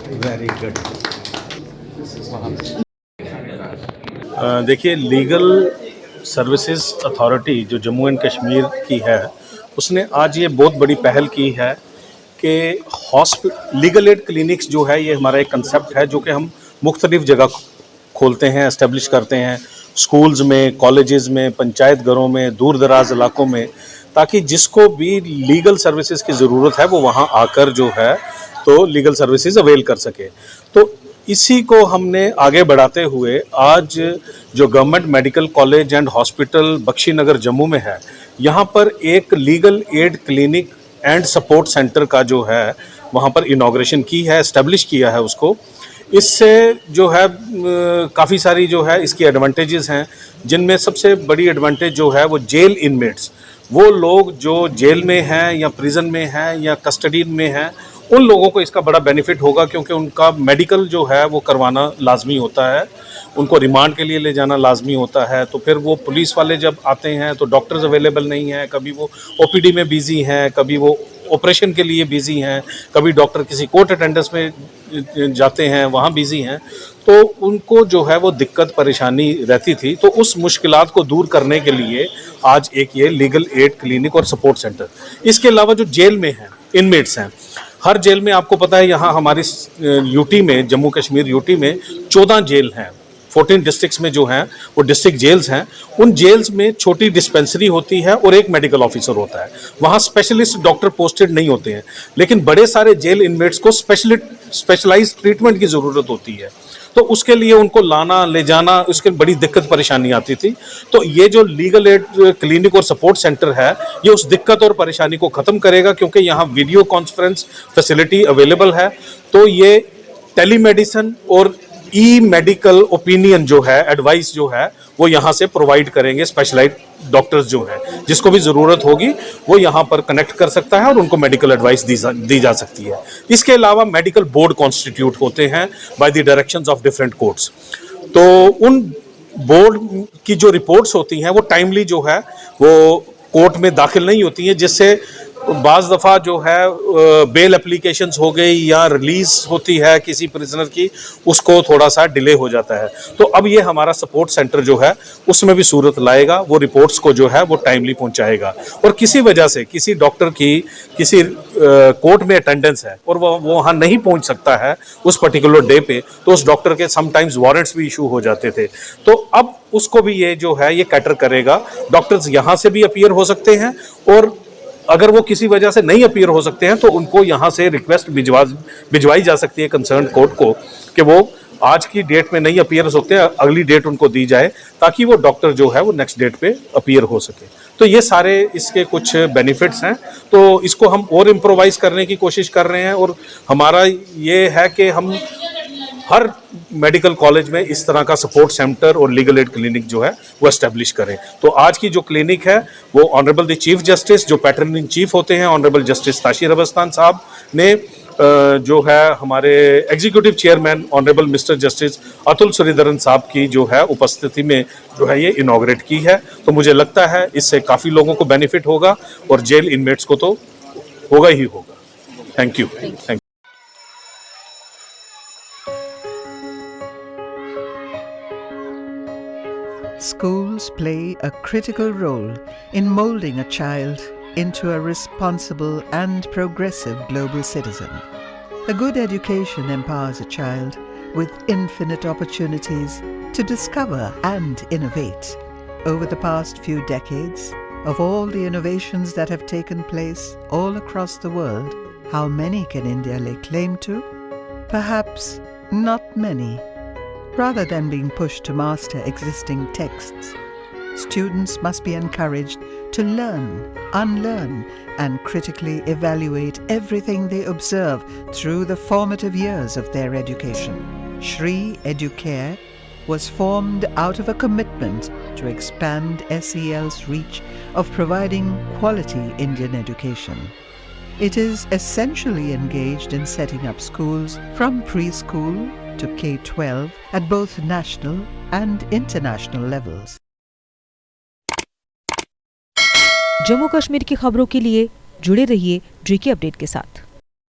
Very good. देखिए, legal services authority जो Jammu and Kashmir की है, उसने आज ये बहुत बड़ी पहल की है कि लीगल एड क्लिनिक्स जो है, ये हमारा एक कंसेप्ट है जो कि हम मुख्तलिफ जगह खोलते हैं, एस्टेब्लिश करते हैं, स्कूल्स में, कॉलेजेस में, पंचायत घरों में, दूर दराज इलाकों में, ताकि जिसको भी लीगल सर्विसेज की ज़रूरत है वो वहाँ आकर जो है तो लीगल सर्विसेज अवेल कर सके। तो इसी को हमने आगे बढ़ाते हुए आज जो government medical college and hospital Bakshi Nagar Jammu में है, यहाँ पर एक legal aid clinic and support centre का जो है वहाँ पर इनॉग्रेशन की है, एस्टेब्लिश किया है उसको। इससे जो है काफ़ी सारी जो है इसकी एडवांटेजेस हैं, जिनमें सबसे बड़ी एडवांटेज जो है वो जेल इनमेट्स, वो लोग जो जेल में हैं या प्रिजन में हैं या कस्टडी में हैं, उन लोगों को इसका बड़ा बेनिफिट होगा, क्योंकि उनका मेडिकल जो है वो करवाना लाजमी होता है, उनको रिमांड के लिए ले जाना लाजमी होता है। तो फिर वो पुलिस वाले जब आते हैं तो डॉक्टर्स अवेलेबल नहीं हैं, कभी वो ओपीडी में बिजी हैं, कभी वो ऑपरेशन के लिए बिजी हैं, कभी डॉक्टर किसी कोर्ट अटेंडेंस में जाते हैं वहाँ बिजी हैं, तो उनको जो है वो दिक्कत परेशानी रहती थी। तो उस मुश्किलात को दूर करने के लिए आज एक ये लीगल एड क्लिनिक और सपोर्ट सेंटर। इसके अलावा जो जेल में हैं इनमेट्स हैं, हर जेल में आपको पता है यहाँ हमारी यूटी में, जम्मू कश्मीर यूटी में 14 जेल हैं, 14 डिस्ट्रिक्ट्स में जो हैं वो डिस्ट्रिक्ट जेल्स हैं। उन जेल्स में छोटी डिस्पेंसरी होती है और एक मेडिकल ऑफिसर होता है, वहाँ स्पेशलिस्ट डॉक्टर पोस्टेड नहीं होते हैं, लेकिन बड़े सारे जेल इनमेट्स को स्पेशलाइज्ड ट्रीटमेंट की ज़रूरत होती है, तो उसके लिए उनको लाना ले जाना उसके बड़ी दिक्कत परेशानी आती थी। तो ये जो लीगल एड क्लिनिक और सपोर्ट सेंटर है, ये उस दिक्कत और परेशानी को ख़त्म करेगा, क्योंकि यहाँ वीडियो कॉन्फ्रेंस फैसिलिटी अवेलेबल है। तो ये टेलीमेडिसिन और ई मेडिकल ओपिनियन जो है, एडवाइस जो है, वो यहाँ से प्रोवाइड करेंगे। स्पेशलाइज्ड डॉक्टर्स जो हैं, जिसको भी ज़रूरत होगी वो यहाँ पर कनेक्ट कर सकता है और उनको मेडिकल एडवाइस दी जा सकती है। इसके अलावा मेडिकल बोर्ड कॉन्स्टिट्यूट होते हैं by the directions of different courts. तो उन बोर्ड की जो रिपोर्ट्स होती हैं वो टाइमली जो है वो कोर्ट में दाखिल नहीं होती हैं, जिससे बाज़ दफ़ा जो है बेल एप्लीकेशंस हो गई या रिलीज़ होती है किसी प्रिजनर की, उसको थोड़ा सा डिले हो जाता है। तो अब ये हमारा सपोर्ट सेंटर जो है उसमें भी सूरत लाएगा, वो रिपोर्ट्स को जो है वो टाइमली पहुंचाएगा। और किसी वजह से किसी डॉक्टर की किसी कोर्ट में अटेंडेंस है और वो वहाँ नहीं पहुँच सकता है उस पर्टिकुलर डे पे, तो उस डॉक्टर के समटाइम्स वारंट्स भी इशू हो जाते थे। तो अब उसको भी ये जो है ये कैटर करेगा, डॉक्टर्स यहाँ से भी अपीयर हो सकते हैं, और अगर वो किसी वजह से नहीं अपीयर हो सकते हैं तो उनको यहाँ से रिक्वेस्ट भिजवाई जा सकती है कंसर्न कोर्ट को कि वो आज की डेट में नहीं अपीयर हो सकते, अगली डेट उनको दी जाए, ताकि वो डॉक्टर जो है वो नेक्स्ट डेट पे अपीयर हो सके। तो ये सारे इसके कुछ बेनिफिट्स हैं, तो इसको हम और इम्प्रोवाइज करने की कोशिश कर रहे हैं, और हमारा ये है कि हम हर मेडिकल कॉलेज में इस तरह का सपोर्ट सेंटर और लीगल एड क्लिनिक जो है वो एस्टेब्लिश करें। तो आज की जो क्लिनिक है वो ऑनरेबल द चीफ जस्टिस, जो पैटर्न इन चीफ होते हैं, ऑनरेबल जस्टिस ताशीर अबस्तान साहब ने जो है हमारे executive chairman honourable mister justice Atul Sreedharan साहब की जो है उपस्थिति में जो है ये इनॉग्रेट की है। तो मुझे लगता है इससे काफ़ी लोगों को बेनिफिट होगा और जेल इनमेट्स को तो होगा ही होगा। Thank you. Thank you. Schools play a critical role in molding a child into a responsible and progressive global citizen. A good education empowers a child with infinite opportunities to discover and innovate. Over the past few decades, of all the innovations that have taken place all across the world, how many can India lay claim to? Perhaps not many. Rather than being pushed to master existing texts, students must be encouraged to learn, unlearn, and critically evaluate everything they observe through the formative years of their education. Shri Educare was formed out of a commitment to expand SEL's reach of providing quality Indian education. It is essentially engaged in setting up schools from preschool to K-12 at both national and international levels. Jammu Kashmir की खबरों के लिए जुड़े रहिए JK update के साथ।